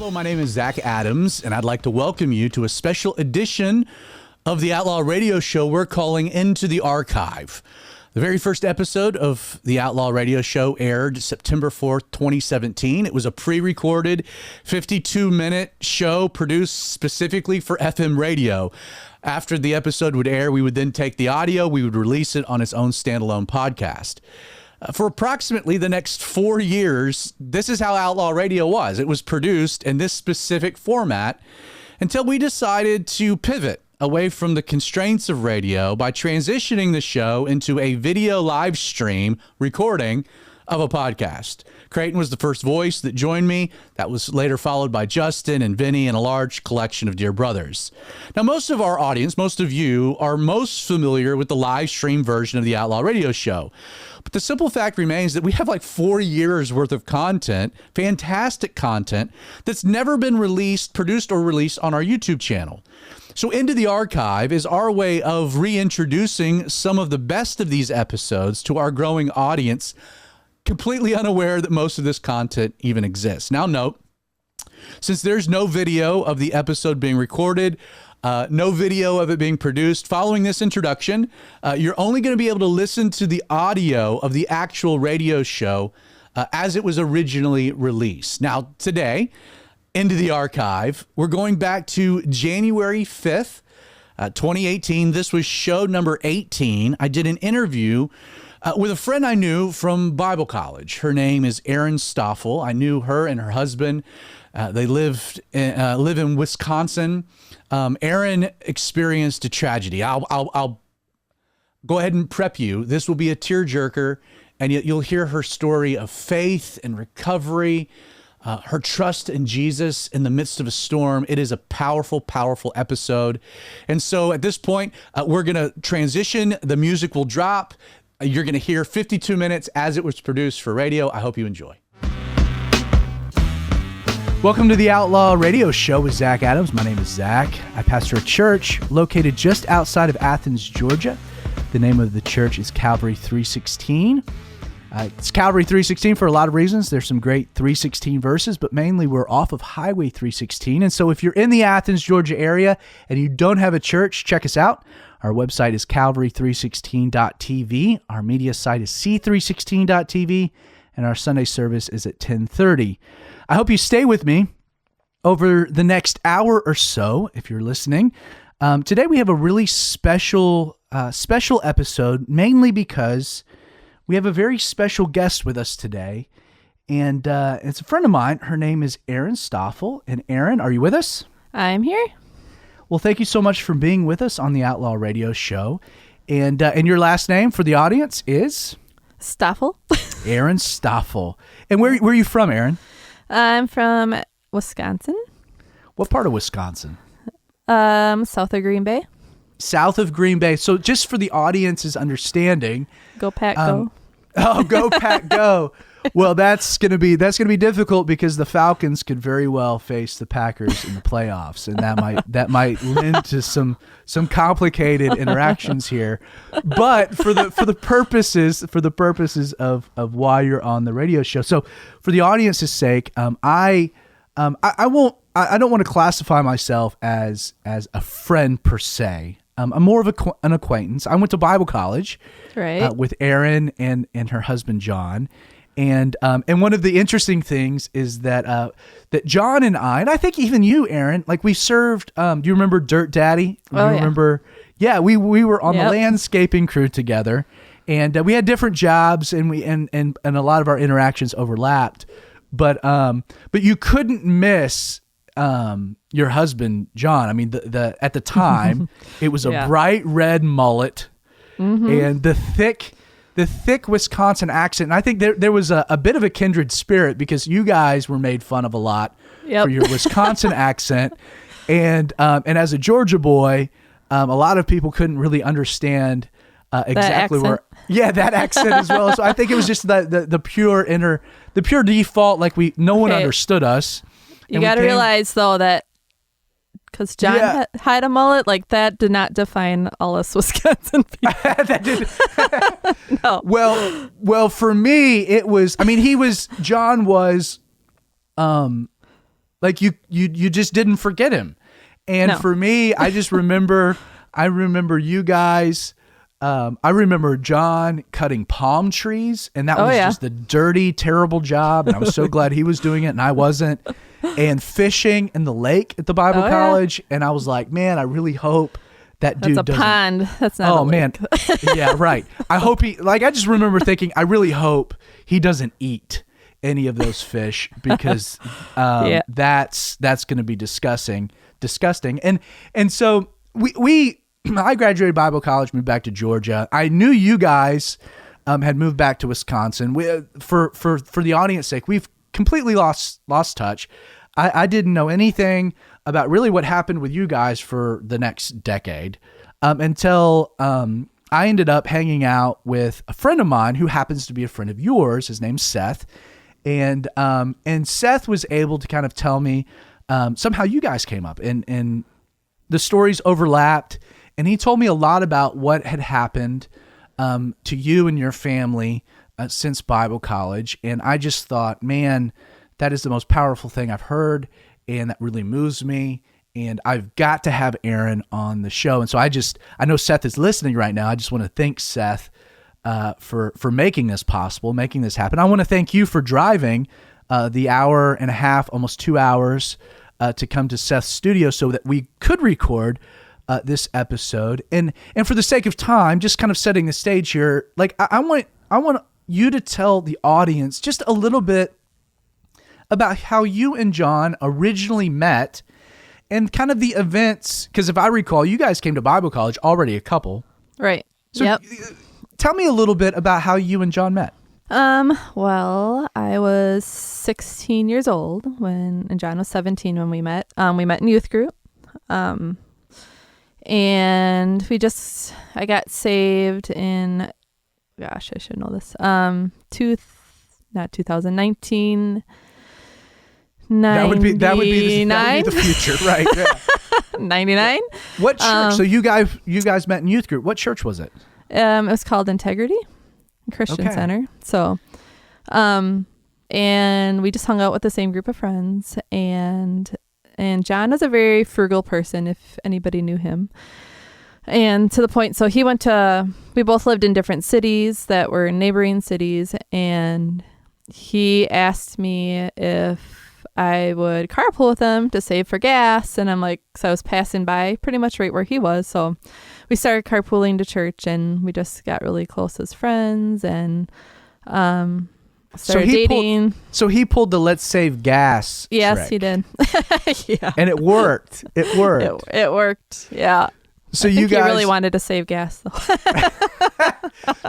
Hello, my name is Zach Adams, and I'd like to welcome you to a special edition of the Outlaw Radio Show we're calling Into the Archive. The very first episode of the Outlaw Radio Show aired September 4th, 2017. It was a pre-recorded 52-minute show produced specifically for FM radio. After the episode would air, we would then take the audio, we would release it on its own standalone podcast. For approximately the next 4 years, this is how Outlaw Radio was. It was produced in this specific format until we decided to pivot away from the constraints of radio by transitioning the show into a video live stream recording of a podcast. Creighton was the first voice that joined me. That was later followed by Justin and Vinny and a large collection of dear brothers. Now, most of our audience, most of you, are most familiar with the live stream version of the Outlaw Radio Show. But the simple fact remains that we have like 4 years worth of content, fantastic content, that's never been produced or released on our YouTube channel. So Into the Archive is our way of reintroducing some of the best of these episodes to our growing audience, completely unaware that most of this content even exists. Now, note, since there's no video of the episode being recorded, no video of it being produced, following this introduction, you're only going to be able to listen to the audio of the actual radio show as it was originally released. Now, today, Into the Archive, we're going back to January 5th, 2018. This was show number 18. I did an interview with a friend I knew from Bible college. Her name is Erin Stoffel. I knew her and her husband. They live in Wisconsin. Erin experienced a tragedy. I'll go ahead and prep you. This will be a tearjerker, and yet you'll hear her story of faith and recovery, her trust in Jesus in the midst of a storm. It is a powerful, powerful episode. And so at this point, we're going to transition. The music will drop. You're going to hear 52 minutes as it was produced for radio. I hope you enjoy. Welcome to the Outlaw Radio Show with Zach Adams. My name is Zach. I pastor a church located just outside of Athens, Georgia. The name of the church is Calvary 316. It's Calvary 316 for a lot of reasons. There's some great 316 verses, but mainly we're off of Highway 316. And so if you're in the Athens, Georgia area and you don't have a church, check us out. Our website is calvary316.tv. Our media site is c316.tv. And our Sunday service is at 10:30. I hope you stay with me over the next hour or so if you're listening. Today we have a really special episode, mainly because we have a very special guest with us today. And it's a friend of mine. Her name is Erin Stoffel. And Erin, are you with us? I'm here. Well, thank you so much for being with us on the Outlaw Radio Show. And your last name for the audience is? Stoffel. Erin Stoffel. And where are you from, Erin? I'm from Wisconsin. What part of Wisconsin? South of Green Bay. South of Green Bay. So just for the audience's understanding. Go Pack Go. Oh, go Pack Go. Well, that's gonna be difficult because the Falcons could very well face the Packers in the playoffs, and that might lend to some complicated interactions here. But for the purposes of why you're on the radio show, so for the audience's sake, I don't want to classify myself as a friend per se. I'm more of an acquaintance. I went to Bible college, right, with Erin and her husband John. And one of the interesting things is that John and I think even you, Erin, like we served. Do you remember Dirt Daddy? Oh, yeah. Remember? Yeah, we were on the landscaping crew together, and we had different jobs, and a lot of our interactions overlapped. But you couldn't miss your husband John. I mean, the at the time it was a bright red mullet, and the thick Wisconsin accent. And I think there was a bit of a kindred spirit because you guys were made fun of a lot for your Wisconsin accent. And as a Georgia boy, a lot of people couldn't really understand exactly where. Yeah, that accent as well. So I think it was just the pure default, like no one understood us. You got to realize though that because John had a mullet, like that did not define all us Wisconsin people. That did. No. Well, for me, it was. I mean, John was, Like you just didn't forget him. And No. for me, I just remember, I remember you guys. I remember John cutting palm trees, and that was just the dirty, terrible job. And I was so glad he was doing it and I wasn't. And fishing in the lake at the Bible college. And I was like, man, I really hope that dude doesn't. That's a pond. That's not a lake. Man. Yeah, right. I hope I just remember thinking, I really hope he doesn't eat any of those fish because that's going to be disgusting. And so I graduated Bible college, moved back to Georgia. I knew you guys had moved back to Wisconsin. For the audience sake, we've completely lost touch. I didn't know anything about really what happened with you guys for the next decade until I ended up hanging out with a friend of mine who happens to be a friend of yours. His name's Seth. And Seth was able to kind of tell me somehow you guys came up and the stories overlapped. And he told me a lot about what had happened to you and your family since Bible college. And I just thought, man, that is the most powerful thing I've heard. And that really moves me. And I've got to have Erin on the show. And so I know Seth is listening right now. I just want to thank Seth for making this possible, making this happen. I want to thank you for driving the hour and a half, almost 2 hours to come to Seth's studio so that we could record this episode. And for the sake of time, just kind of setting the stage here, like I want you to tell the audience just a little bit about how you and John originally met and kind of the events, because if I recall, you guys came to Bible college already a couple. Right. So tell me a little bit about how you and John met. Well, I was 16 years old and John was 17 when we met. We met in youth group. And I got saved in, gosh, I should know this. 2019. That would be the future, right? Yeah. 99. What church? So you guys met in youth group. What church was it? It was called Integrity Christian Center. So, and we just hung out with the same group of friends, and John was a very frugal person, if anybody knew him. And to the point, so we both lived in different cities that were neighboring cities, and he asked me if I would carpool with him to save for gas. And I'm like, so I was passing by pretty much right where he was. So we started carpooling to church, and we just got really close as friends and started dating. So he pulled the let's save gas Yes, trick. He did. Yeah. And it worked. It worked. Yeah. So he really wanted to save gas, though.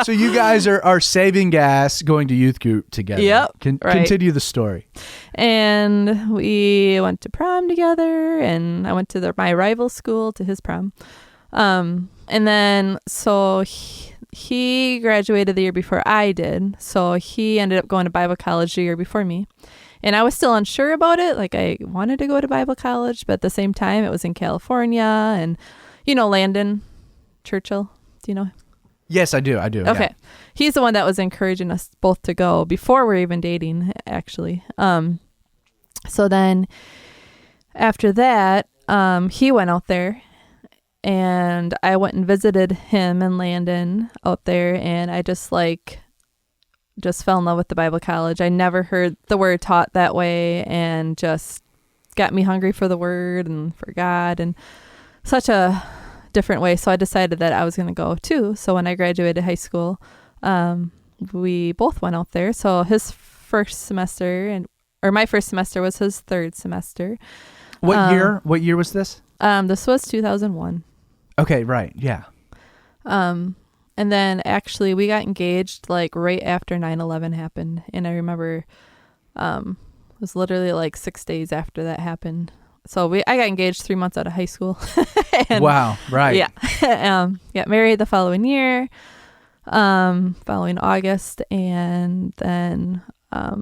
So you guys are saving gas, going to youth group together. Yep. Continue the story. And we went to prom together, and I went to my rival school to his prom. And then so he graduated the year before I did. So he ended up going to Bible college the year before me. And I was still unsure about it. Like, I wanted to go to Bible college, but at the same time, it was in California, and Landon Churchill. Do you know him? Yes, I do. Okay. Yeah. He's the one that was encouraging us both to go before we're even dating, actually. So then after that, he went out there, and I went and visited him and Landon out there, and I just fell in love with the Bible college. I never heard the word taught that way, and just got me hungry for the word and for God, and such a different way. So I decided that I was going to go too. So when I graduated high school, we both went out there. So his first semester or my first semester was his third semester. What year? What year was this? This was 2001. Okay, right. Yeah. And then actually we got engaged like right after 9/11 happened. And I remember it was literally like 6 days after that happened. So I got engaged 3 months out of high school. And, wow. Right. Yeah. Got married the following year, following August. And then I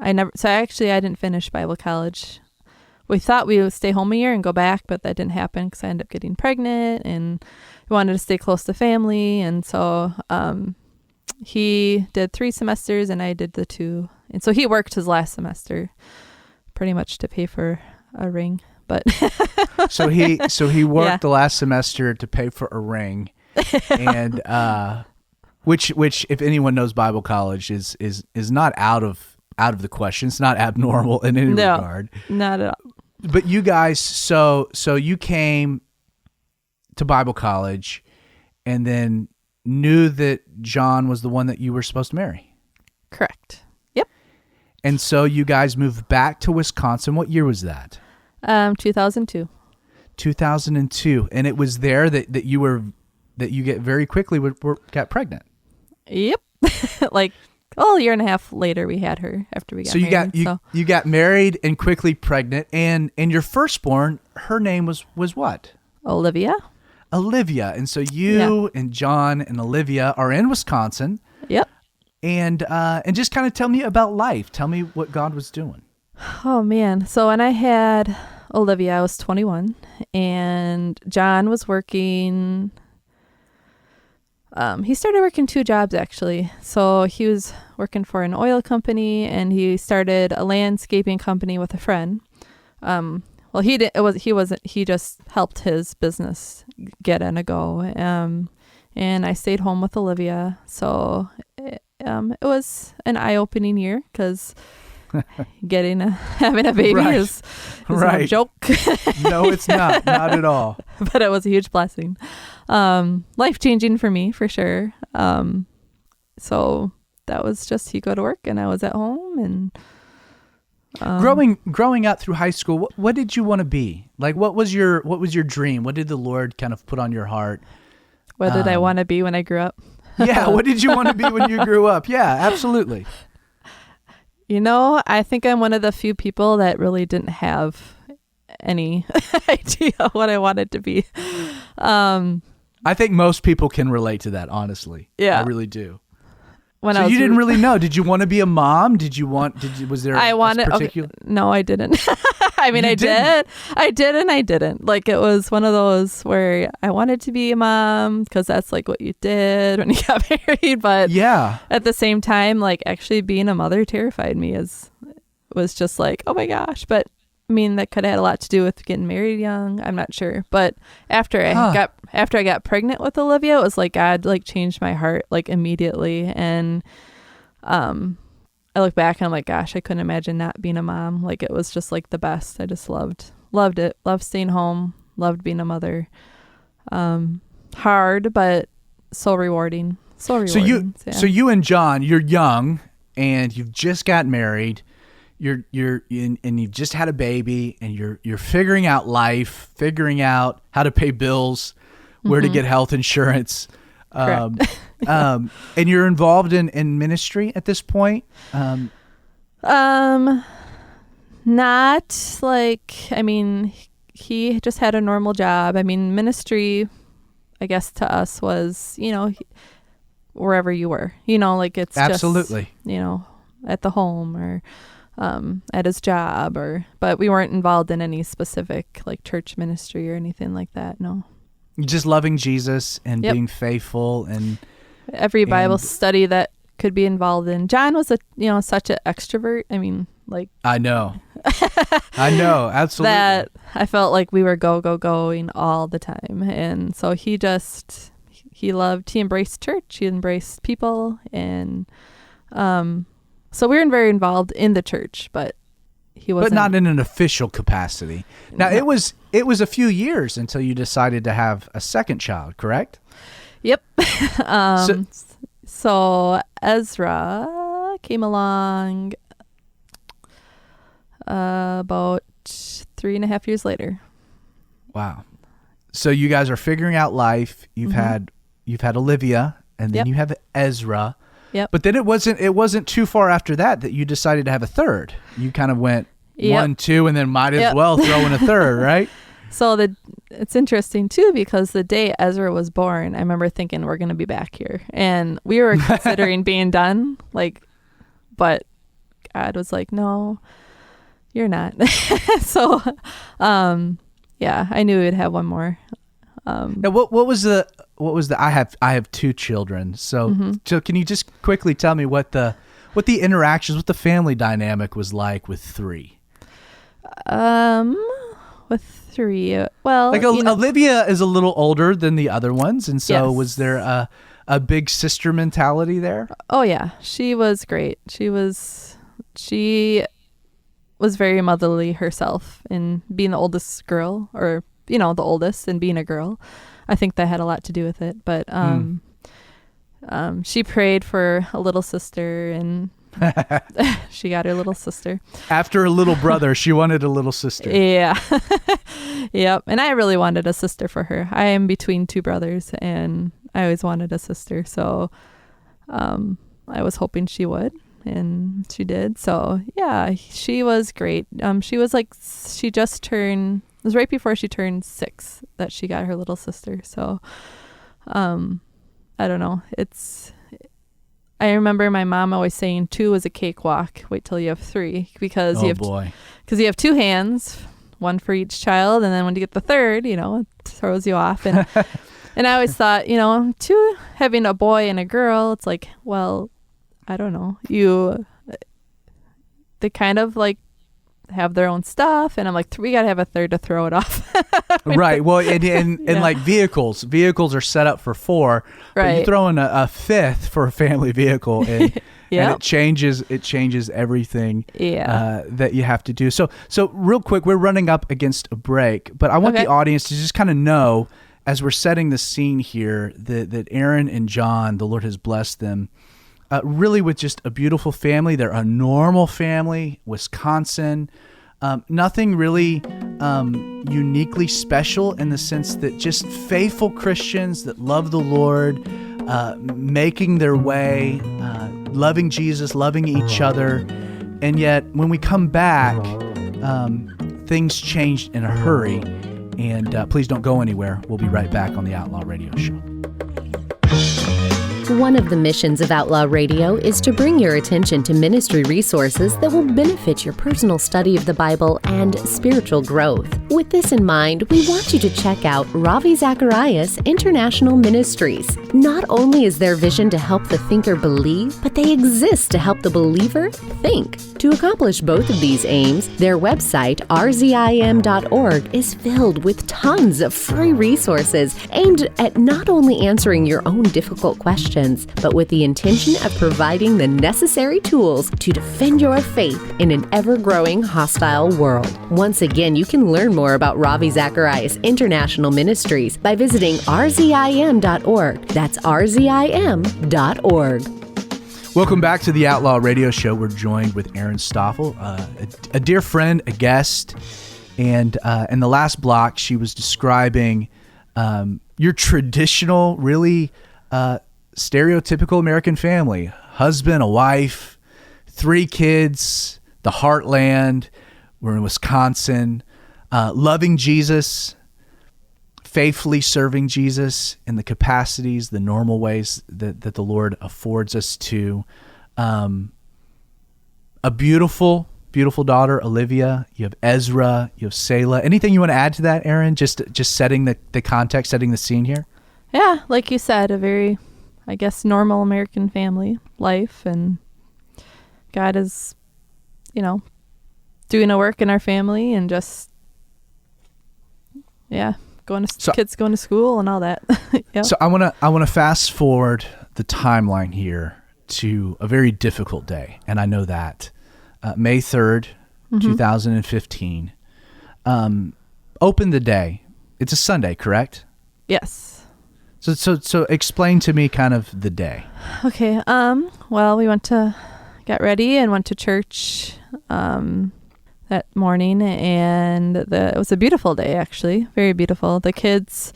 didn't finish Bible college. We thought we would stay home a year and go back, but that didn't happen because I ended up getting pregnant, and we wanted to stay close to family. And so he did 3 semesters and I did the 2. And so he worked his last semester pretty much to pay for a ring. But so he worked the last semester to pay for a ring, and which if anyone knows Bible college is not out of the question. It's not abnormal in any regard. Not at all. But you guys, so you came to Bible college, and then knew that John was the one that you were supposed to marry. Correct. Yep. And so you guys moved back to Wisconsin. What year was that? 2002. 2002, and it was there that you get very quickly got pregnant. Yep. Like a year and a half later, we had her after we got married. You got married and quickly pregnant, and your firstborn, her name was what? Olivia. And so you and John and Olivia are in Wisconsin. Yep. And just kind of tell me about life. Tell me what God was doing. Oh man. So when I had Olivia, I was 21, and John was working. He started working 2 jobs actually. So he was working for an oil company, and he started a landscaping company with a friend. Well, he just helped his business get in a go. And I stayed home with Olivia. So it was an eye-opening year, because having a baby is no joke. No, it's not at all. But it was a huge blessing. Life-changing for me, for sure. So that was just, he go to work and I was at home. And growing up through high school, what did you want to be? Like, what was your dream? What did the Lord kind of put on your heart? What did I want to be when I grew up? Yeah, what did you want to be when you grew up? Yeah, absolutely. I think I'm one of the few people that really didn't have any idea what I wanted to be. I think most people can relate to that, honestly. Yeah. I really do. So you didn't really know. Did you want to be a mom? Was there Okay, no, I didn't. I mean, I did and I didn't. Like, it was one of those where I wanted to be a mom because that's like what you did when you got married. But yeah, at the same time, like, actually being a mother terrified me. Was just like, oh my gosh. But I mean, that could have had a lot to do with getting married young. I'm not sure. But after I got pregnant with Olivia, it was like God like changed my heart like immediately. And I look back and I'm like, gosh, I couldn't imagine not being a mom. Like, it was just like the best. I just loved it. Loved staying home. Loved being a mother. Hard, but so rewarding. So rewarding. So you and John, you're young and you've just got married. And you've just had a baby, and you're figuring out life, figuring out how to pay bills, where to get health insurance. And you're involved in ministry at this point? Not like, I mean, he just had a normal job. I mean, ministry, I guess to us was, wherever you were, like it's absolutely just, at the home or at his job, but we weren't involved in any specific like church ministry or anything like that. No. Just loving Jesus and being faithful, and every Bible study that could be involved in. John was such an extrovert. I mean, like, I know, absolutely. That I felt like we were going all the time. And so he embraced church. He embraced people. And, so we were very involved in the church, but he wasn't. But not in an official capacity. Now, no. It was a few years until you decided to have a second child, correct? Yep. So Ezra came along about 3.5 years later. Wow. So you guys are figuring out life. You've had Olivia, and then you have Ezra. Yep. But then it wasn't too far after that you decided to have a third. You kind of went 1, 2, and then might as well throw in a third, right? So it's interesting too, because the day Ezra was born, I remember thinking we're going to be back here, and we were considering being done, like, but God was like, no, you're not. So, I knew we'd have one more. Now, what was the? I have 2 children, so can you just quickly tell me what the interactions, what the family dynamic was like with 3? With 3. Well, Like Olivia is a little older than the other ones, and so Yes. was there a big sister mentality there? Oh yeah, she was great. She was very motherly herself, in being the oldest girl, or the oldest, and being a girl. I think that had a lot to do with it. But she prayed for a little sister, and she got her little sister. After a little brother, she wanted a little sister. Yeah. Yep. And I really wanted a sister for her. I am between 2 brothers, and I always wanted a sister. So I was hoping she would, and she did. So yeah, she was great. She was it was right before she turned 6 that she got her little sister. So I don't know. I remember my mom always saying 2 is a cakewalk. Wait till you have 3, because you have 2 hands, one for each child, and then when you get the third, it throws you off. And and I always thought, 2, having a boy and a girl, it's like, well, I don't know. They kind of like have their own stuff, and I'm like, we gotta have a third to throw it off. Right. Well, and like vehicles are set up for 4, but Right. you throw in a 5th for a family vehicle, and, and it changes everything that you have to do. So real quick, we're running up against a break, but I want the audience to just kind of know, as we're setting the scene here, that Erin and John, the Lord has blessed them really with just a beautiful family. They're a normal family, Wisconsin. Nothing really uniquely special, in the sense that just faithful Christians that love the Lord, making their way, loving Jesus, loving each other. And yet when we come back, things changed in a hurry. And please don't go anywhere. We'll be right back on the Outlaw Radio Show. One of the missions of Outlaw Radio is to bring your attention to ministry resources that will benefit your personal study of the Bible and spiritual growth. With this in mind, we want you to check out Ravi Zacharias International Ministries. Not only is their vision to help the thinker believe, but they exist to help the believer think. To accomplish both of these aims, their website, rzim.org, is filled with tons of free resources aimed at not only answering your own difficult questions, but with the intention of providing the necessary tools to defend your faith in an ever-growing hostile world. Once again, you can learn more about Ravi Zacharias International Ministries by visiting rzim.org. That's rzim.org. Welcome back to the Outlaw Radio Show. We're joined with Erin Stoffel, a dear friend, a guest. And in the last block, she was describing your traditional, really stereotypical American family. Husband, a wife, 3 kids, the heartland. We're in Wisconsin. Loving Jesus, faithfully serving Jesus in the capacities, the normal ways that the Lord affords us to. A beautiful daughter, Olivia. You have Ezra. You have Selah. Anything you want to add to that, Erin? Just setting the context, setting the scene here? Yeah, like you said, a very, I guess, normal American family life, and God is, doing a work in our family, and just, kids going to school and all that. Yep. So I want to fast forward the timeline here to a very difficult day, and I know that May 3rd, 2015. Open the day. It's a Sunday, correct? Yes. So explain to me kind of the day. Okay. Well, we got ready and went to church that morning, and it was a beautiful day, actually, very beautiful. The kids,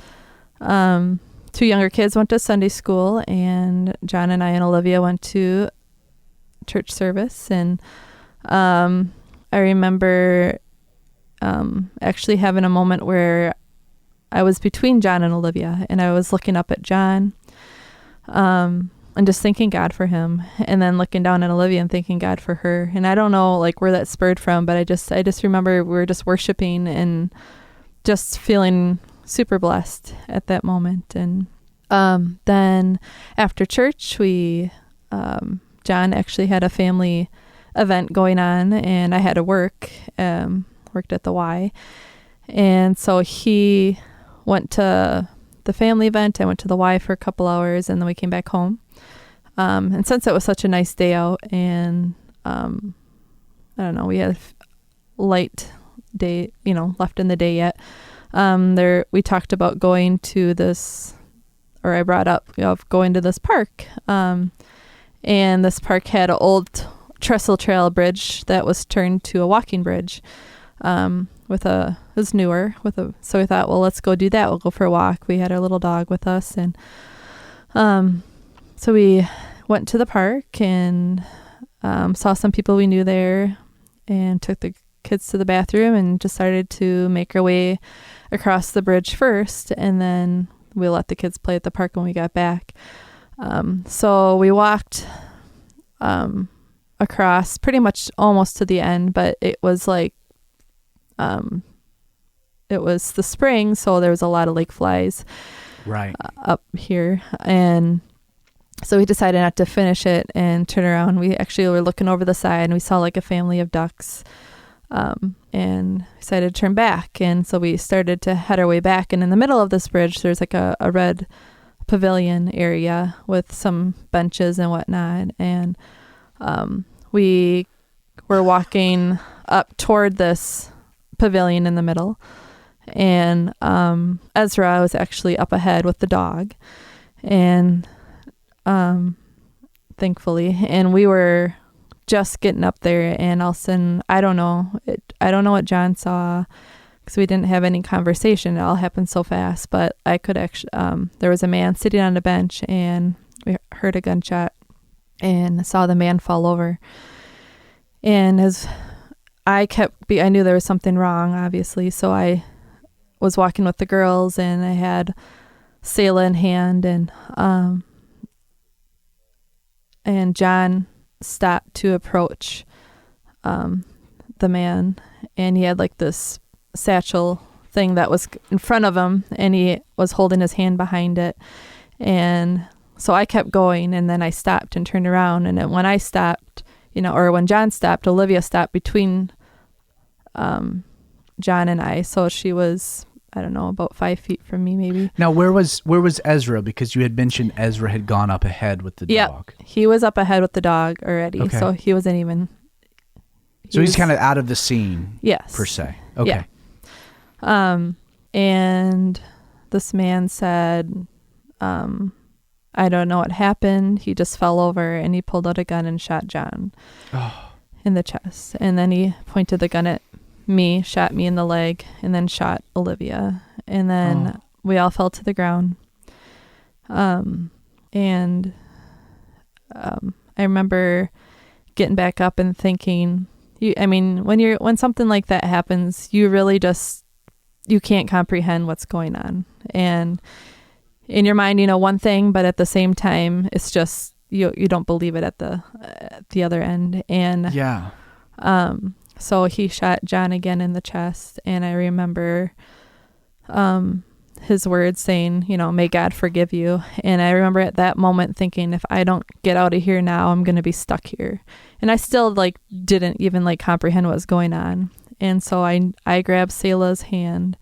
2 younger kids, went to Sunday school, and John and I and Olivia went to church service. And I remember actually having a moment where I was between John and Olivia, and I was looking up at John and just thanking God for him, and then looking down at Olivia and thanking God for her. And I don't know where that spurred from, but I just remember we were just worshiping and just feeling super blessed at that moment. And then after church, John actually had a family event going on, and I had to work worked at the Y. And so he went to the family event. I went to the Y for a couple hours, and then we came back home. And since it was such a nice day out, and I don't know, we had a light day, left in the day yet. We talked about going to this, or I brought up of going to this park. And this park had an old trestle trail bridge that was turned to a walking bridge. It was newer so we thought, well, let's go do that. We'll go for a walk. We had our little dog with us, and so we went to the park and saw some people we knew there, and took the kids to the bathroom and decided to make our way across the bridge first, and then we let the kids play at the park when we got back. So we walked across pretty much almost to the end, but it was like it was the spring, so there was a lot of lake flies right up here, and so we decided not to finish it and turn around. We actually were looking over the side, and we saw like a family of ducks, and decided to turn back. And so we started to head our way back, and in the middle of this bridge there's like a red pavilion area with some benches and whatnot, and we were walking up toward this pavilion in the middle, and Ezra was actually up ahead with the dog, and thankfully, and we were just getting up there, and all of a sudden, I don't know what John saw, because we didn't have any conversation. It all happened so fast, but I could actually, there was a man sitting on a bench, and we heard a gunshot and saw the man fall over. And as I knew there was something wrong, obviously, so I was walking with the girls, and I had Selah in hand, and John stopped to approach the man, and he had like this satchel thing that was in front of him, and he was holding his hand behind it. And so I kept going, and then I stopped and turned around, and then when I stopped, or when John stopped, Olivia stopped between John and I, so she was, I don't know, about 5 feet from me maybe. Now, where was Ezra? Because you had mentioned Ezra had gone up ahead with the dog. He was up ahead with the dog already, okay. So he wasn't even. He's kind of out of the scene, yes, per se. Okay. Yeah. And this man said, I don't know what happened. He just fell over, and he pulled out a gun and shot John in the chest, and then he pointed the gun at me, shot me in the leg, and then shot Olivia, and then we all fell to the ground. And I remember getting back up and thinking, when something like that happens, you really you can't comprehend what's going on, and in your mind, one thing, but at the same time, it's just you don't believe it at the other end, and yeah. So he shot John again in the chest, and I remember his words saying, may God forgive you. And I remember at that moment thinking, if I don't get out of here now, I'm going to be stuck here. And I still didn't even comprehend what was going on. And so I grabbed Selah's hand,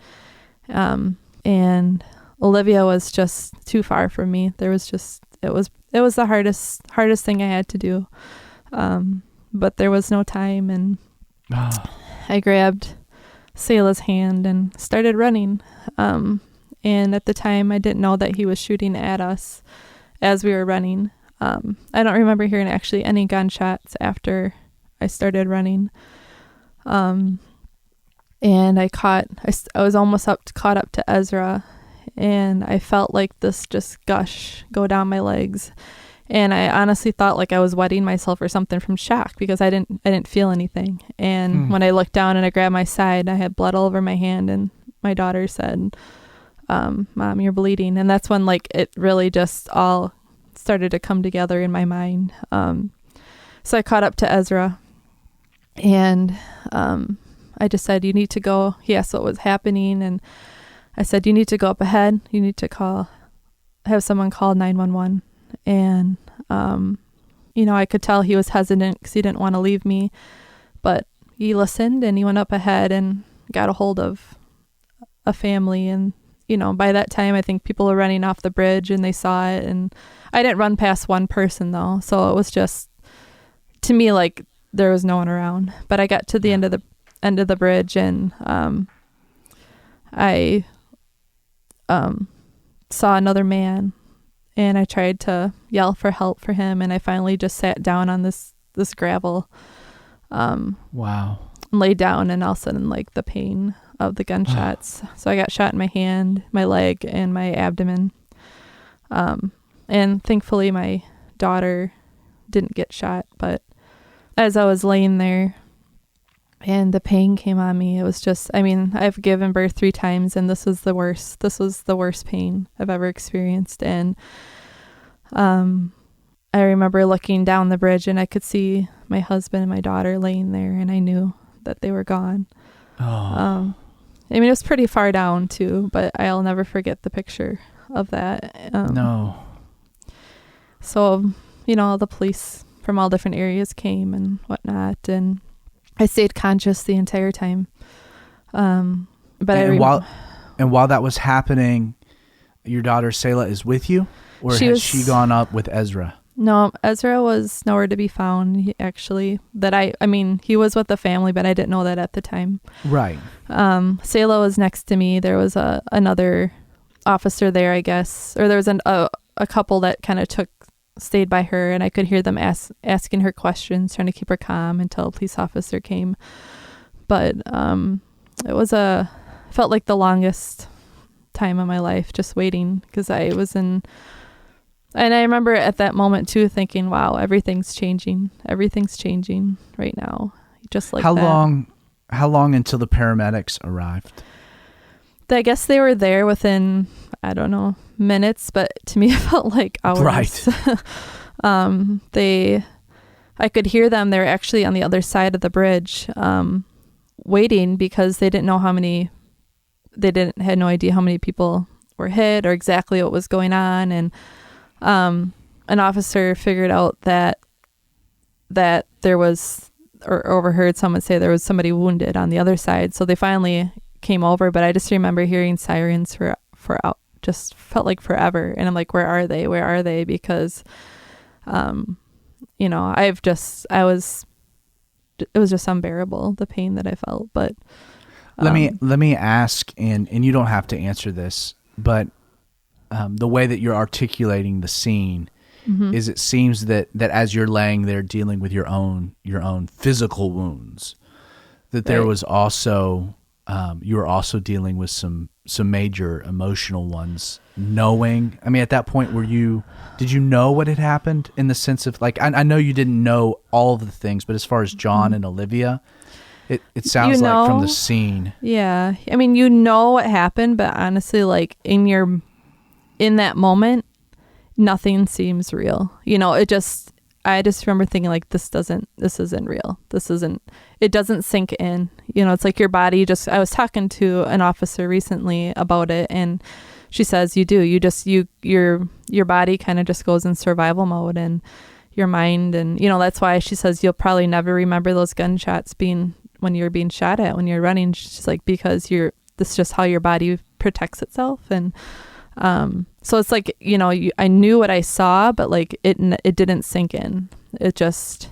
and Olivia was just too far from me. It was the hardest thing I had to do. But there was no time, and I grabbed Selah's hand and started running. And at the time, I didn't know that he was shooting at us as we were running. I don't remember hearing actually any gunshots after I started running. And I was almost caught up to Ezra, and I felt like this just gush go down my legs. And I honestly thought I was wetting myself or something from shock, because I didn't feel anything. And when I looked down and I grabbed my side, I had blood all over my hand, and my daughter said, Mom, you're bleeding. And that's when it really just all started to come together in my mind. So I caught up to Ezra, and I just said, you need to go. He asked what was happening, and I said, you need to go up ahead. You need to have someone call 911. And, I could tell he was hesitant because he didn't want to leave me, but, he listened and he went up ahead and got a hold of a family. And, by that time, I think people were running off the bridge and they saw it. And I didn't run past one person though. So it was just, to me, like there was no one around, but I got to the end of the bridge and, I, saw another man and I tried to yell for help for him. And I finally just sat down on this gravel, Wow. laid down, and all of a sudden, like the pain of the gunshots. So I got shot in my hand, my leg, and my abdomen. And thankfully my daughter didn't get shot, but as I was laying there and the pain came on me, it was just, I've given birth 3 times and this was the worst. This was the worst pain I've ever experienced. And I remember looking down the bridge and I could see my husband and my daughter laying there, and I knew that they were gone. Oh. It was pretty far down too, but I'll never forget the picture of that. No. So, the police from all different areas came and whatnot, and I stayed conscious the entire time. But while that was happening, your daughter Selah is with you, or has she gone up with Ezra? No, Ezra was nowhere to be found. He was with the family, but I didn't know that at the time. Right. Selah was next to me. There was another officer there, I guess, or there was a couple that kind of stayed by her, and I could hear them asking her questions, trying to keep her calm until a police officer came. But it felt like the longest time of my life just waiting, because I was in. And I remember at that moment too thinking, wow, everything's changing. Everything's changing right now. Just like How long until the paramedics arrived? I guess they were there within, I don't know, minutes, but to me it felt like hours. Right. I could hear them. They were actually on the other side of the bridge, waiting, because they had no idea how many people were hit or exactly what was going on. And an officer figured out that there was, or overheard someone say there was somebody wounded on the other side. So they finally came over, but I just remember hearing sirens for just felt like forever. And I'm like, where are they? Where are they? Because, it was just unbearable, the pain that I felt. But let me ask, and you don't have to answer this, but the way that you're articulating the scene is, it seems that as you're laying there dealing with your own physical wounds, that there was also you were also dealing with some major emotional ones. Knowing, at that point, did you know what had happened, in the sense of, like, I know you didn't know all of the things, but as far as John and Olivia, it sounds like from the scene. Yeah. You know what happened, but honestly, like in that moment, nothing seems real. I just remember thinking, like, this isn't real. It doesn't sink in. It's like your body I was talking to an officer recently about it, and she says your body kind of just goes in survival mode, and your mind, and that's why she says you'll probably never remember those gunshots when you're being shot at, when you're running. She's like, because this is just how your body protects itself. And so it's like, I knew what I saw, but like it didn't sink in. It just,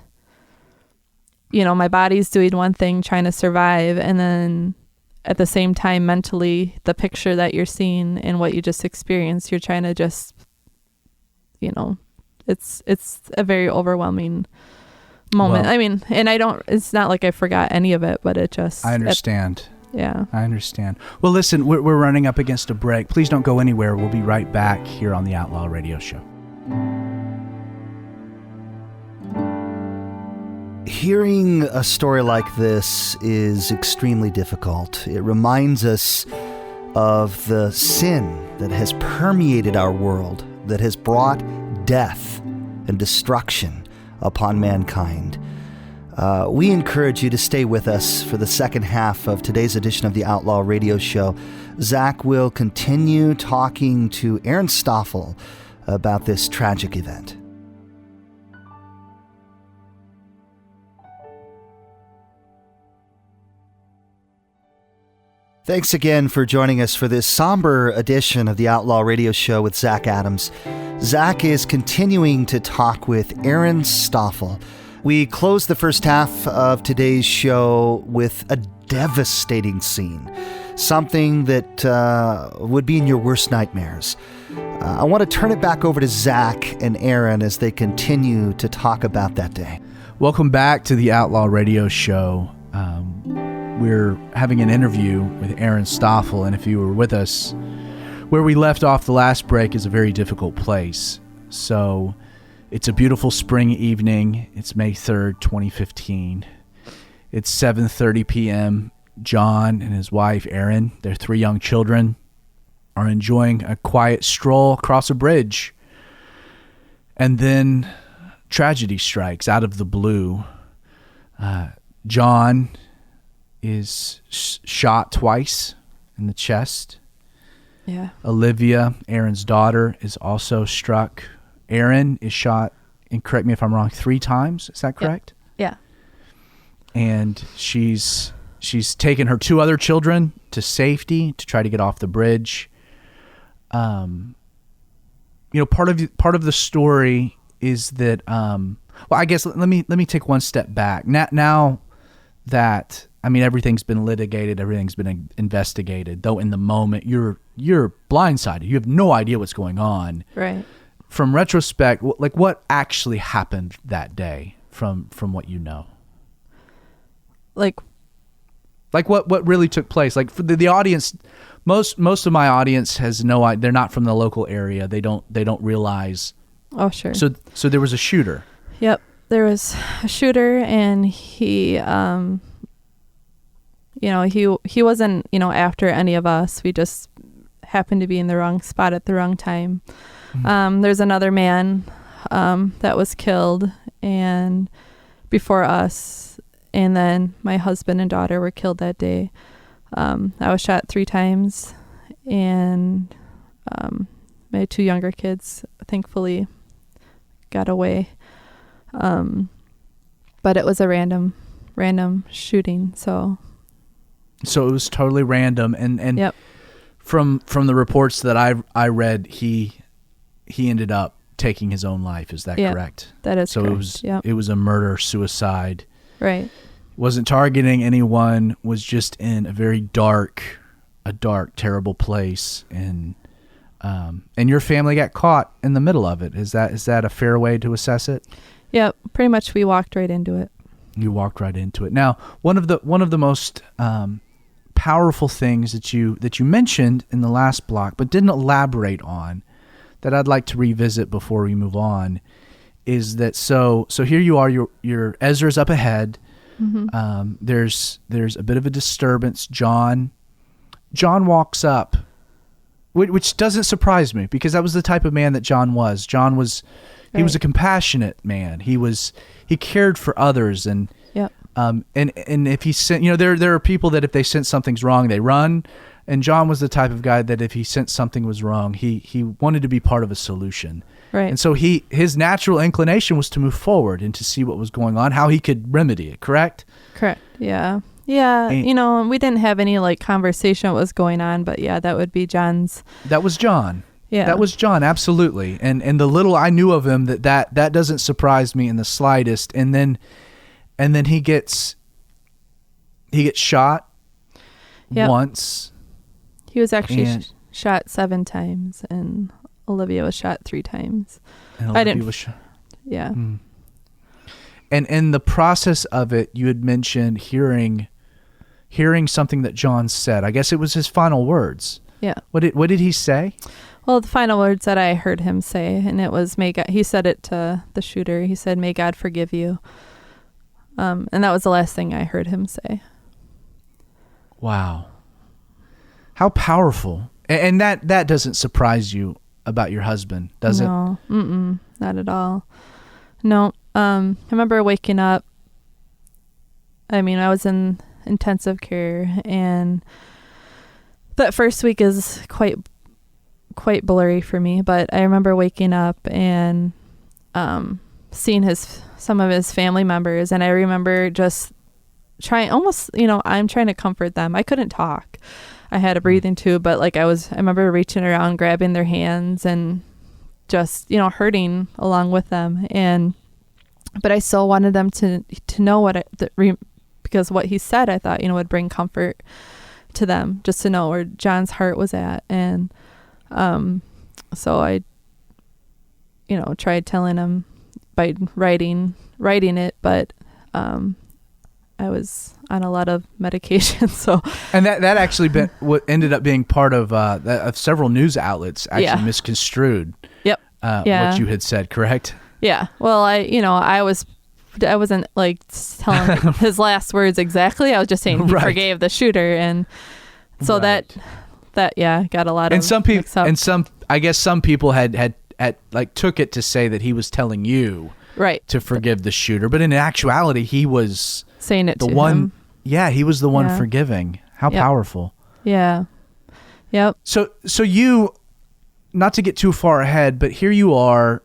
my body's doing one thing, trying to survive, and then at the same time, mentally, the picture that you're seeing and what you just experienced, you're trying to just, it's a very overwhelming moment. Well, and it's not like I forgot any of it, but it just, I understand. Yeah. I understand. Well, listen, we're running up against a break. Please don't go anywhere. We'll be right back here on the Outlaw Radio Show. Hearing a story like this is extremely difficult. It reminds us of the sin that has permeated our world, that has brought death and destruction upon mankind. We encourage you to stay with us for the second half of today's edition of the Outlaw Radio Show. Zach will continue talking to Erin Stoffel about this tragic event. Thanks again for joining us for this somber edition of the Outlaw Radio Show with Zach Adams. Zach is continuing to talk with Erin Stoffel. We closed the first half of today's show with a devastating scene, something that would be in your worst nightmares. I want to turn it back over to Zach and Erin as they continue to talk about that day. Welcome back to the Outlaw Radio Show. We're having an interview with Erin Stoffel, and if you were with us, where we left off the last break is a very difficult place. So it's a beautiful spring evening. It's May 3rd, 2015. It's 7:30 p.m. John and his wife, Erin, their 3 young children, are enjoying a quiet stroll across a bridge. And then tragedy strikes out of the blue. John is shot twice in the chest. Yeah. Olivia, Erin's daughter, is also struck. Erin is shot, and correct me if I'm wrong, 3 times. Is that correct? Yeah. And she's taken her 2 other children to safety to try to get off the bridge. Part of the story is that I guess let me take one step back. Now that everything's been litigated, everything's been investigated, though in the moment you're blindsided. You have no idea what's going on. Right. From retrospect, like what actually happened that day from what you know? Like what really took place? Like for the audience, most of my audience has no idea. They're not from the local area. They don't realize. Oh, sure. So there was a shooter. Yep. There was a shooter, and he he wasn't, after any of us. We just happened to be in the wrong spot at the wrong time. Mm-hmm. There's another man that was killed and before us, and then my husband and daughter were killed that day. I was shot 3 times, and my 2 younger kids thankfully got away. But it was a random shooting, so it was totally random, and yep. From the reports that I read, he ended up taking his own life. Is that correct? That is so correct. It was a murder suicide. Right. Wasn't targeting anyone. Was just in a very dark, terrible place, and your family got caught in the middle of it. Is that a fair way to assess it? Yeah, pretty much. We walked right into it. You walked right into it. Now, one of the most powerful things that you mentioned in the last block, but didn't elaborate on, that I'd like to revisit before we move on, is that so here you are. Your Ezra's up ahead. Mm-hmm. There's a bit of a disturbance. John walks up, which doesn't surprise me, because that was the type of man that John was. He was a compassionate man. He cared for others, and yep. And if he sent, there are people that if they sense something's wrong, they run. And John was the type of guy that if he sensed something was wrong, he wanted to be part of a solution. Right. And so his natural inclination was to move forward and to see what was going on, how he could remedy it. Correct? Correct. Yeah. Yeah. And, we didn't have any conversation what was going on, but yeah, that would be John's. That was John. Yeah. That was John, absolutely. And the little I knew of him, that doesn't surprise me in the slightest. And then he gets shot once. He was actually shot 7 times, and Olivia was shot 3 times. And Olivia was shot. Yeah. Mm. And in the process of it, you had mentioned hearing something that John said. I guess it was his final words. Yeah. What did he say? Well, the final words that I heard him say, and it was, "May God," he said it to the shooter. He said, "May God forgive you." And that was the last thing I heard him say. Wow. How powerful. And that doesn't surprise you about your husband, does it? No, not at all. No. I remember waking up. I was in intensive care, and that first week is quite blurry for me, but I remember waking up and seeing some of his family members, and I remember just trying, almost, I'm trying to comfort them. I couldn't talk. I had a breathing tube, but like I remember reaching around, grabbing their hands and just, hurting along with them. But I still wanted them to know because what he said, I thought, would bring comfort to them, just to know where John's heart was at. And so I, tried telling him by writing it, but I was on a lot of medication. So, and that actually what ended up being part of several news outlets actually misconstrued. Yep. What you had said, correct? Yeah. Well, I wasn't like telling his last words exactly. I was just saying he forgave the shooter, and so that got a lot of. And some people, I guess some people had like took it to say that he was telling you to forgive the shooter, but in actuality, he was saying it the to one. him. Yeah, he was the one forgiving. How powerful. Yeah. Yep. So you, not to get too far ahead, but here you are,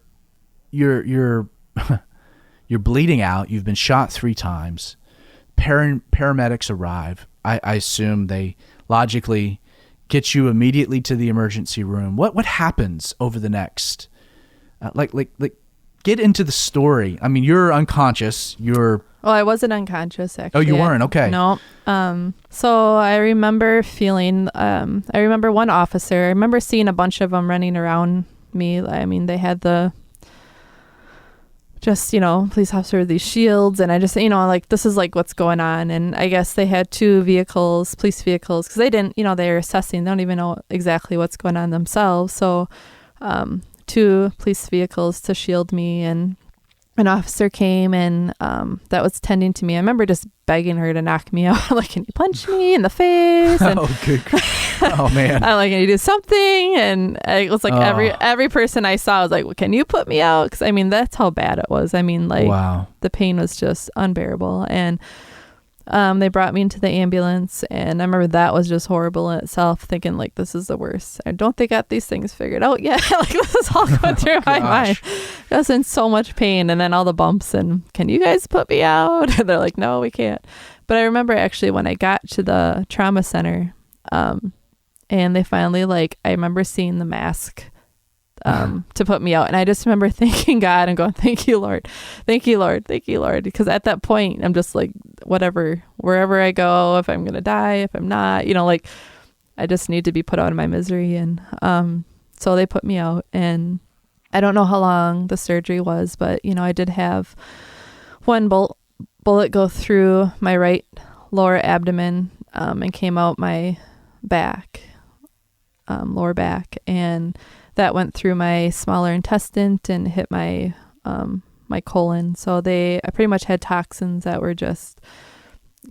you're bleeding out. You've been shot 3 times. Paramedics arrive. I assume they logically get you immediately to the emergency room. What happens over the next, like get into the story. I mean, you're unconscious. Well, I wasn't unconscious, actually. Oh, you weren't? Okay. No. So I remember feeling, I remember one officer, I remember seeing a bunch of them running around me. I mean, they had police officer with these shields, and I just, like, this is like what's going on. And I guess they had 2 vehicles, police vehicles, because they didn't, they were assessing, they don't even know exactly what's going on themselves. So 2 police vehicles to shield me, and an officer came and that was tending to me. I remember just begging her to knock me out. Like, can you punch me in the face? And oh man. I'm like, can you do something? And it was like every person I saw was like, well, can you put me out? Because I mean, that's how bad it was. I mean, like, the pain was just unbearable. And they brought me into the ambulance, and I remember that was just horrible in itself, thinking like, this is the worst. I don't think I got these things figured out yet. Like, this is all going through my mind. I was in so much pain, and then all the bumps, and can you guys put me out? And they're like, no, we can't. But I remember actually when I got to the trauma center, and they finally, like, I remember seeing the mask to put me out. And I just remember thanking God and going, thank you, Lord. Thank you, Lord. Thank you, Lord. Because at that point, I'm just like, whatever, wherever I go, if I'm going to die, if I'm not, like, I just need to be put out of my misery. And so they put me out, and I don't know how long the surgery was, but, I did have one bullet go through my right lower abdomen and came out my back, lower back, and that went through my smaller intestine and hit my my colon. So I pretty much had toxins that were just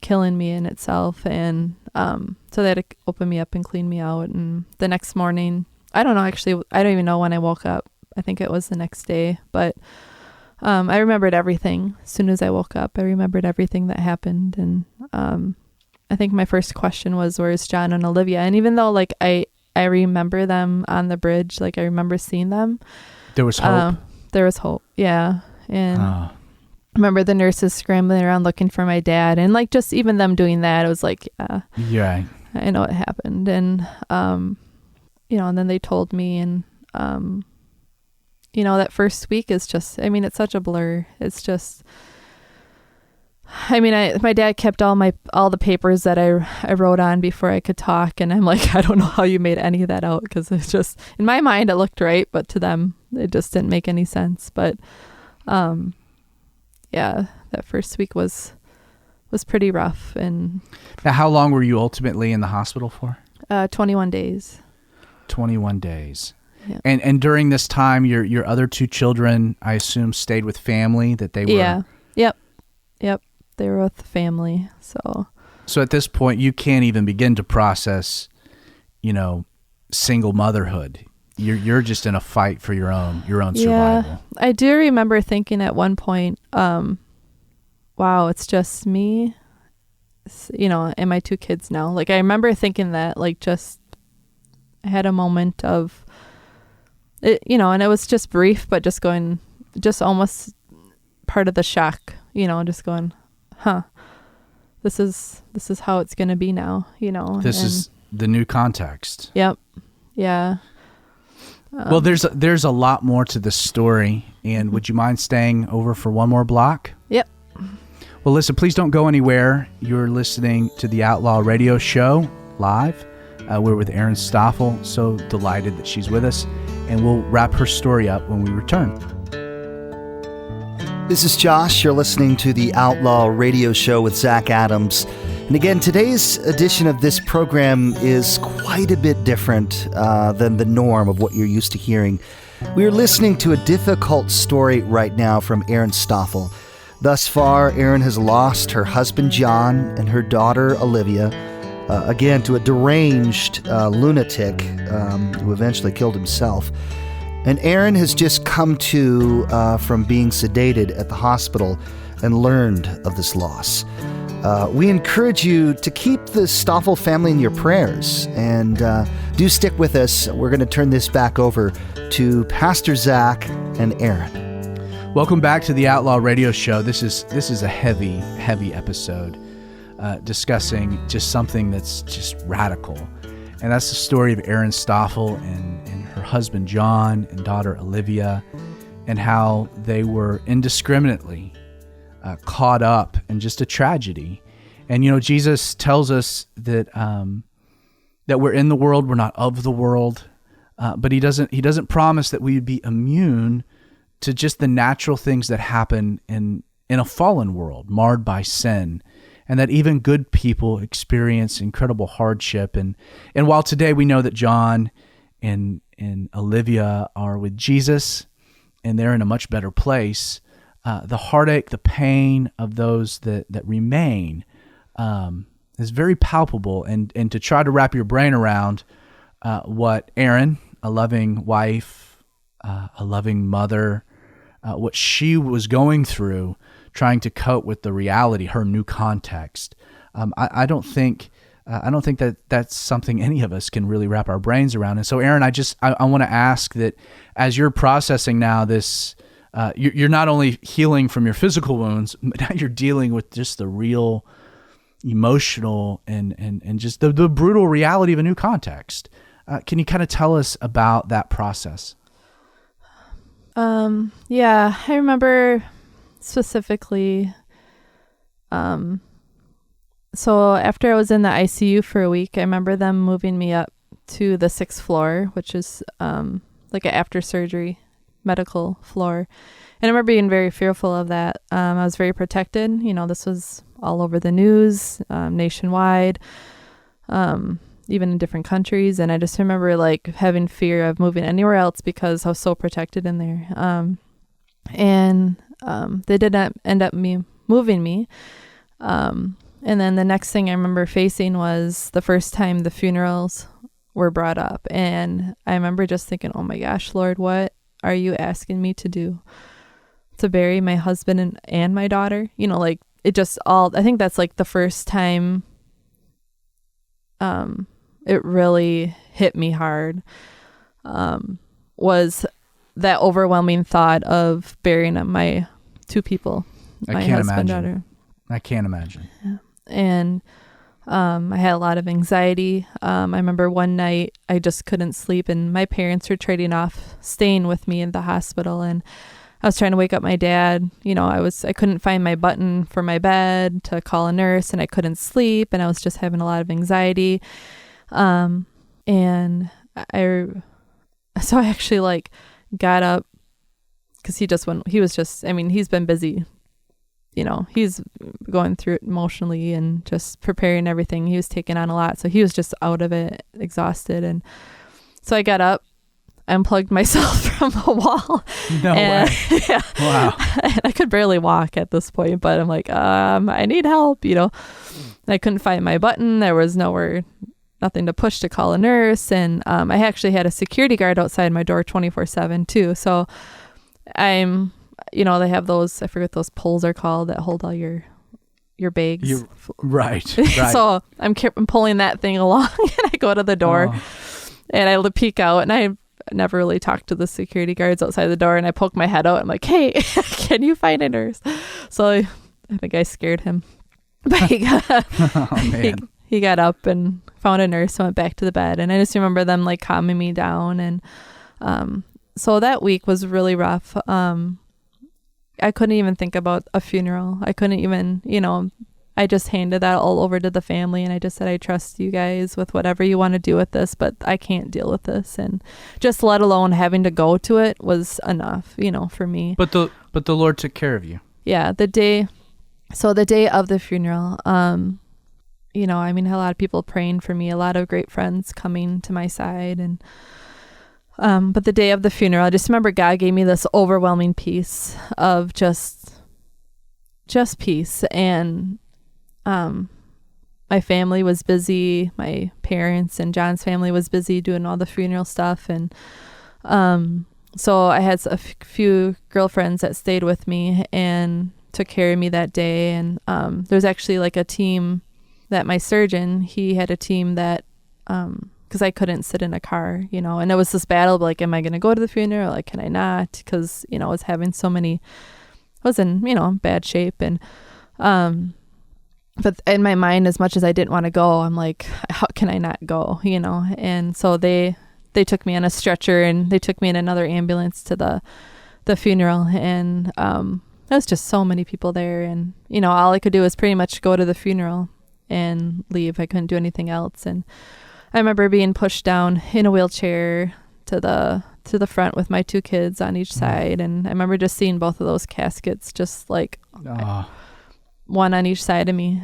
killing me in itself. And so they had to open me up and clean me out. And the next morning, I don't know, actually, I don't even know when I woke up. I think it was the next day. But I remembered everything. As soon as I woke up, I remembered everything that happened. And I think my first question was, where's John and Olivia? And even though, like, I remember them on the bridge. Like, I remember seeing them. There was hope. There was hope. Yeah. And I remember the nurses scrambling around looking for my dad. And, like, just even them doing that, it was like, yeah, I know what happened. And, and then they told me, and, that first week is just, I mean, it's such a blur. It's just, I mean, my dad kept all the papers that I wrote on before I could talk, and I'm like, I don't know how you made any of that out, because it's just, in my mind it looked right, but to them it just didn't make any sense. But yeah, that first week was pretty rough. And now, how long were you ultimately in the hospital for? 21 days. 21 days. Yeah. And during this time, your other 2 children, I assume, stayed with family, that they were. Yeah. Yep. They were with the family. So at this point, you can't even begin to process, single motherhood. You're just in a fight for your own survival. Yeah, I do remember thinking at one point, wow, it's just me, and my 2 kids now. Like, I remember thinking that, like, just, I had a moment of it, and it was just brief, but just almost part of the shock, just going, this is how it's going to be now, This the new context. Yep. Yeah. Well, there's a lot more to this story, and would you mind staying over for one more block? Yep. Well, listen, please don't go anywhere. You're listening to the Outlaw Radio Show live. We're with Erin Stoffel. So delighted that she's with us, and we'll wrap her story up when we return. This is Josh. You're listening to the Outlaw Radio Show with Zach Adams. And again, today's edition of this program is quite a bit different than the norm of what you're used to hearing. We are listening to a difficult story right now from Erin Stoffel. Thus far, Erin has lost her husband, John, and her daughter, Olivia, again, to a deranged lunatic who eventually killed himself. And Erin has just come to from being sedated at the hospital and learned of this loss. We encourage you to keep the Stoffel family in your prayers, and do stick with us. We're going to turn this back over to Pastor Zach and Erin. Welcome back to the Outlaw Radio Show. This is a heavy episode discussing just something that's just radical, and that's the story of Erin Stoffel and her husband John and daughter Olivia, and how they were indiscriminately caught up in just a tragedy. And Jesus tells us that that we're in the world, we're not of the world, but he doesn't promise that we would be immune to just the natural things that happen in a fallen world marred by sin, and that even good people experience incredible hardship. And while today we know that John and Olivia are with Jesus and they're in a much better place, the heartache, the pain of those that remain is very palpable. And to try to wrap your brain around what Erin, a loving wife, a loving mother, what she was going through, trying to cope with the reality, her new context. I don't think that that's something any of us can really wrap our brains around. And so, Erin, I want to ask that as you're processing now this. You're not only healing from your physical wounds, but now you're dealing with just the real emotional and just the brutal reality of a new context. Can you kind of tell us about that process? Yeah, I remember specifically. So after I was in the ICU for a week, I remember them moving me up to the 6th floor, which is like an after surgery medical floor. And I remember being very fearful of that. I was very protected. This was all over the news, nationwide, even in different countries. And I just remember like having fear of moving anywhere else because I was so protected in there. And they did not end up moving me. And then the next thing I remember facing was the first time the funerals were brought up. And I remember just thinking, oh my gosh, Lord, what are you asking me to do? To bury my husband and my daughter? Like it just I think that's like the first time it really hit me hard, was that overwhelming thought of burying my two people, my husband and daughter. I can't imagine. Yeah. And I had a lot of anxiety. I remember one night I just couldn't sleep, and my parents were trading off staying with me in the hospital, and I was trying to wake up my dad. I couldn't find my button for my bed to call a nurse, and I couldn't sleep, and I was just having a lot of anxiety. And I actually like got up because he's been busy. He's going through it emotionally and just preparing everything. He was taking on a lot. So he was just out of it, exhausted. And so I got up, unplugged myself from a wall. No way. Yeah. Wow. And I could barely walk at this point, but I'm like, I need help, I couldn't find my button. There was nothing to push to call a nurse. And I actually had a security guard outside my door 24/7 too. So I'm... they have those, I forget what those poles are called that hold all your bags. Right. So I'm pulling that thing along, and I go to the door, and I peek out, and I never really talked to the security guards outside the door, and I poke my head out. I'm like, hey, can you find a nurse? So I think I scared him. But he he got up and found a nurse and went back to the bed. And I just remember them like calming me down. And so that week was really rough. I couldn't even think about a funeral. I couldn't even, I just handed that all over to the family, and I just said, I trust you guys with whatever you want to do with this, but I can't deal with this. And just let alone having to go to it was enough, for me. But the Lord took care of you. Yeah. The day of the funeral, I had a lot of people praying for me, a lot of great friends coming to my side. And, but the day of the funeral, I just remember God gave me this overwhelming peace of just peace. And, my family was busy. My parents and John's family was busy doing all the funeral stuff. And, so I had a few girlfriends that stayed with me and took care of me that day. And, there's actually like a team that my surgeon, he had a team that, cause I couldn't sit in a car, and it was this battle of like, am I going to go to the funeral? Like, can I not? Cause, I was having I was in, bad shape. And, but in my mind, as much as I didn't want to go, I'm like, how can I not go? And so they took me on a stretcher and they took me in another ambulance to the funeral. And, there was just so many people there. And, all I could do was pretty much go to the funeral and leave. I couldn't do anything else. And I remember being pushed down in a wheelchair to the front with my two kids on each side. And I remember just seeing both of those caskets, just like one on each side of me,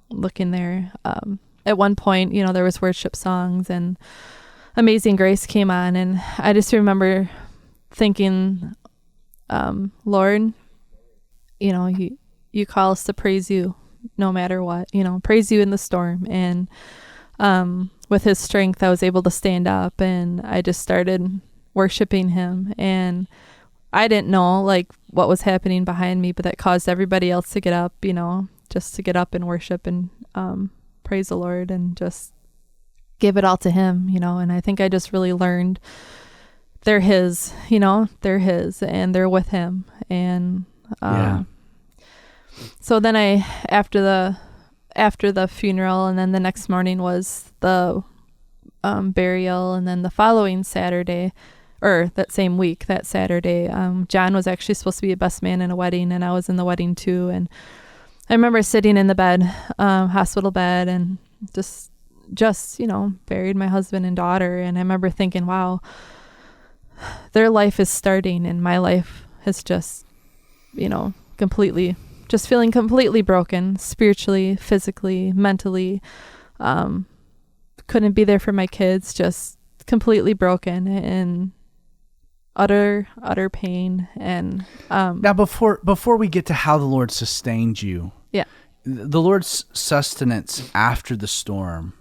looking there. At one point, there was worship songs and Amazing Grace came on. And I just remember thinking, Lord, you call us to praise you no matter what, praise you in the storm. And with his strength, I was able to stand up and I just started worshiping him. And I didn't know like what was happening behind me, but that caused everybody else to get up, just to get up and worship and praise the Lord and just give it all to him, and I think I just really learned they're his, they're his and they're with him. And so then after the funeral, and then the next morning was the burial, and then the following Saturday, or that same week, that Saturday, John was actually supposed to be a best man in a wedding, and I was in the wedding too. And I remember sitting in the bed, hospital bed, and just buried my husband and daughter. And I remember thinking, wow, their life is starting, and my life has just, completely, just feeling completely broken, spiritually, physically, mentally. Couldn't be there for my kids, just completely broken and utter pain. And now before we get to how the Lord sustained you, the Lord's sustenance after the storm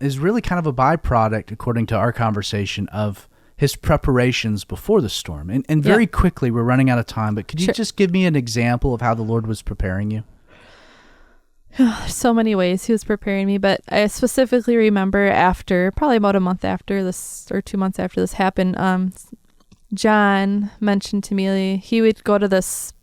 is really kind of a byproduct, according to our conversation, of his preparations before the storm. And very quickly, we're running out of time, but could you just give me an example of how the Lord was preparing you? So many ways he was preparing me, but I specifically remember probably about a month after this, or 2 months after this happened, John mentioned to me he would go to this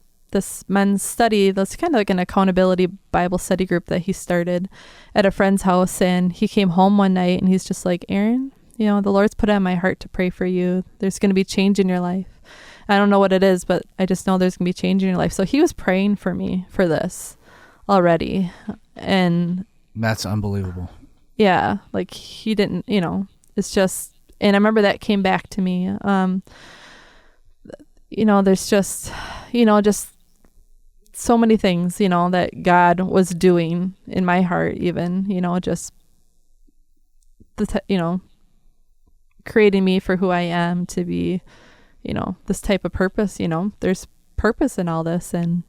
men's study. That's kind of like an accountability Bible study group that he started at a friend's house. And he came home one night and he's just like, Erin, the Lord's put it on my heart to pray for you. There's going to be change in your life. I don't know what it is, but I just know there's going to be change in your life. So he was praying for me for this already. And that's unbelievable. Yeah. Like he didn't, it's just, and I remember that came back to me. There's just, just so many things, that God was doing in my heart, even, just creating me for who I am to be, this type of purpose. There's purpose in all this. And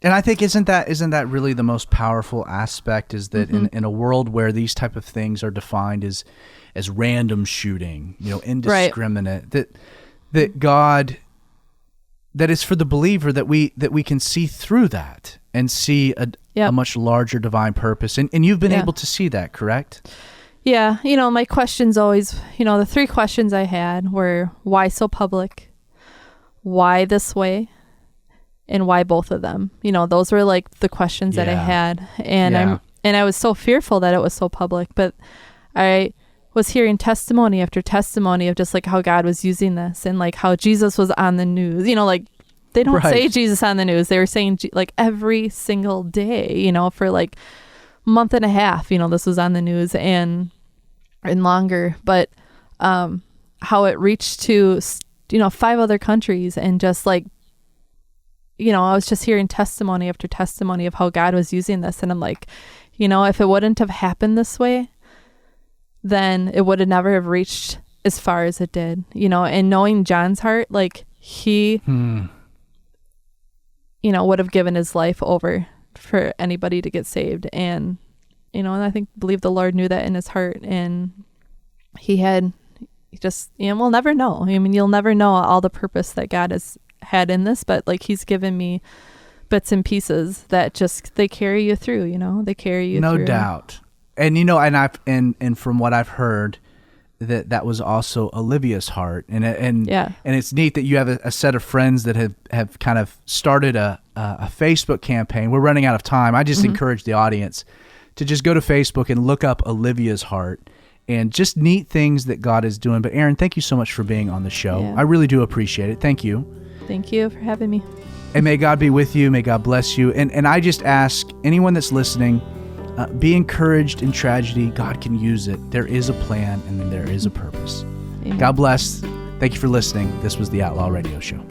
I think isn't that really the most powerful aspect, is that in a world where these type of things are defined as random shooting, indiscriminate, that God, that it's for the believer that we can see through that and see a much larger divine purpose. And you've been able to see that, correct? Yeah. My questions always, the 3 questions I had were, why so public? Why this way? And why both of them? Those were like the questions that I had. And And I was so fearful that it was so public, but I was hearing testimony after testimony of just like how God was using this, and like how Jesus was on the news, like they don't say Jesus on the news. They were saying like every single day, for like a month and a half, this was on the news and longer, but how it reached to, 5 other countries, and just like, I was just hearing testimony after testimony of how God was using this. And I'm like, if it wouldn't have happened this way, then it would have never have reached as far as it did, and knowing John's heart, like he, would have given his life over for anybody to get saved. And, and I believe the Lord knew that in his heart, and we'll never know. You'll never know all the purpose that God has had in this, but like he's given me bits and pieces that just, they carry you through, they carry you through. No doubt. And, and from what I've heard, that was also Olivia's heart. And it's neat that you have a set of friends that have kind of started a Facebook campaign. We're running out of time. I just encourage the audience to just go to Facebook and look up Olivia's heart, and just neat things that God is doing. But Erin, thank you so much for being on the show. Yeah. I really do appreciate it. Thank you. Thank you for having me. And may God be with you. May God bless you. And I just ask anyone that's listening, be encouraged in tragedy. God can use it. There is a plan, and then there is a purpose. Amen. God bless. Thank you for listening. This was the Outlaw Radio Show.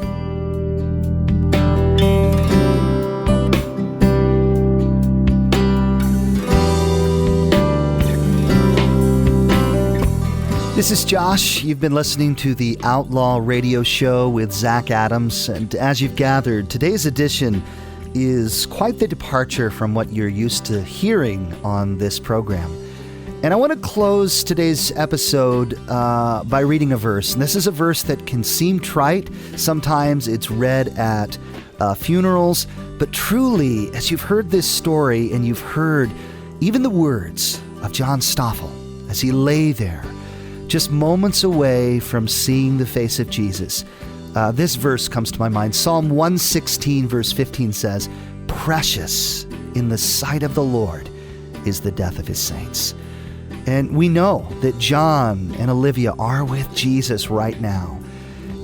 This is Josh. You've been listening to the Outlaw Radio Show with Zach Adams. And as you've gathered, today's edition is quite the departure from what you're used to hearing on this program. And I want to close today's episode by reading a verse. And this is a verse that can seem trite. Sometimes it's read at funerals. But truly, as you've heard this story and you've heard even the words of John Stoffel as he lay there, just moments away from seeing the face of Jesus, this verse comes to my mind. Psalm 116, verse 15 says, "Precious in the sight of the Lord is the death of his saints." And we know that John and Olivia are with Jesus right now.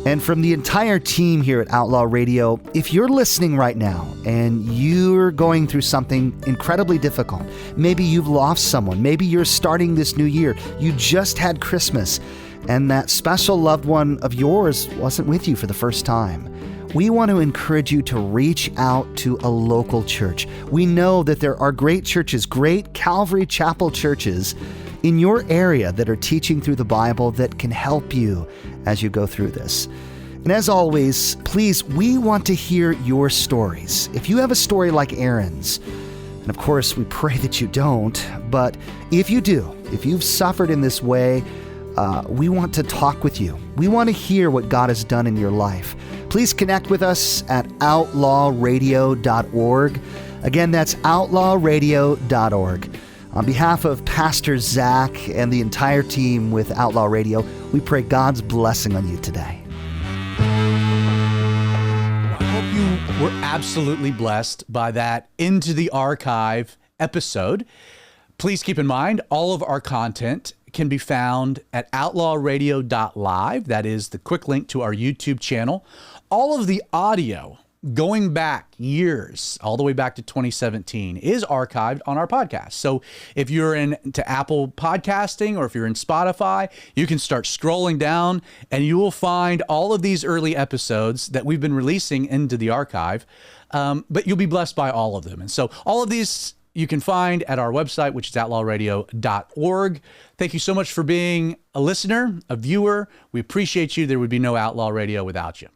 And from the entire team here at Outlaw Radio, if you're listening right now and you're going through something incredibly difficult, maybe you've lost someone, maybe you're starting this new year, you just had Christmas, and that special loved one of yours wasn't with you for the first time, we want to encourage you to reach out to a local church. We know that there are great churches, great Calvary Chapel churches in your area that are teaching through the Bible that can help you as you go through this. And as always, please, we want to hear your stories. If you have a story like Erin's, and of course we pray that you don't, but if you do, if you've suffered in this way, we want to talk with you. We want to hear what God has done in your life. Please connect with us at outlawradio.org. Again, that's outlawradio.org. On behalf of Pastor Zach and the entire team with Outlaw Radio, we pray God's blessing on you today. I hope you were absolutely blessed by that Into the Archive episode. Please keep in mind, all of our content can be found at outlawradio.live. That is the quick link to our YouTube channel. All of the audio going back years, all the way back to 2017, is archived on our podcast. So if you're into Apple podcasting or if you're in Spotify, you can start scrolling down and you will find all of these early episodes that we've been releasing into the archive. But you'll be blessed by all of them. And so all of these you can find at our website, which is outlawradio.org. Thank you so much for being a listener, a viewer. We appreciate you. There would be no Outlaw Radio without you.